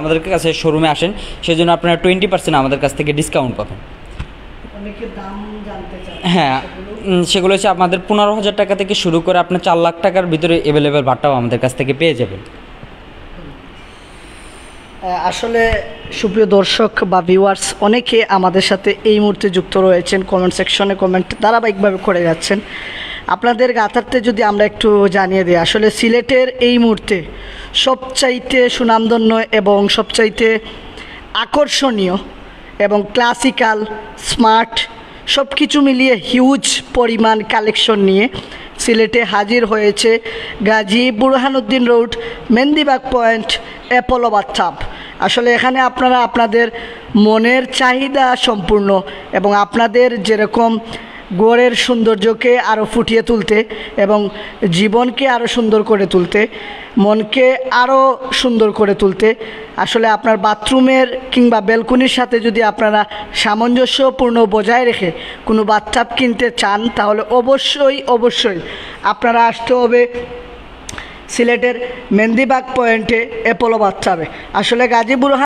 আমাদের কাছে শোরুমে আসেন, সেজন্য আপনারা 20% আমাদের কাছ থেকে ডিসকাউন্ট পাবেন। হ্যাঁ, সেগুলো হচ্ছে আমাদের 15,000 টাকা থেকে শুরু করে আপনার 4 লাখ টাকার ভিতরে অ্যাভেলেবেল বাটাও আমাদের কাছ থেকে পেয়ে যাবেন। আসলে সুপ্রিয় দর্শক বা ভিউয়ার্স, অনেকে আমাদের সাথে এই মুহূর্তে যুক্ত রয়েছেন, কমেন্ট সেকশনে কমেন্ট ধারাবাহিকভাবে করে যাচ্ছেন। আপনাদের গাথার্থে যদি আমরা একটু জানিয়ে দিই, আসলে সিলেটের এই মুহূর্তে সবচাইতে সুনামধন্য এবং সবচাইতে আকর্ষণীয় এবং ক্লাসিক্যাল স্মার্ট সব কিছু মিলিয়ে হিউজ পরিমাণ কালেকশন নিয়ে সিলেটে হাজির হয়েছে Gazi Burhanuddin road, Mehendibag point, Apollo bathtub. আসলে এখানে আপনারা আপনাদের মনের চাহিদা সম্পূর্ণ এবং আপনাদের যেরকম গড়ের সৌন্দর্যকে আরও ফুটিয়ে তুলতে এবং জীবনকে আরও সুন্দর করে তুলতে, মনকে আরও সুন্দর করে তুলতে, আসলে আপনার বাথরুমের কিংবা ব্যালকনির সাথে যদি আপনারা সামঞ্জস্যপূর্ণ বজায় রেখে কোনো বাথটাব কিনতে চান, তাহলে অবশ্যই আপনারা আসতে হবে সিলেটের মেহেন্দিবাগ পয়েন্টে অ্যাপোলো বাথটাবে। আসলে গাজী বুরহান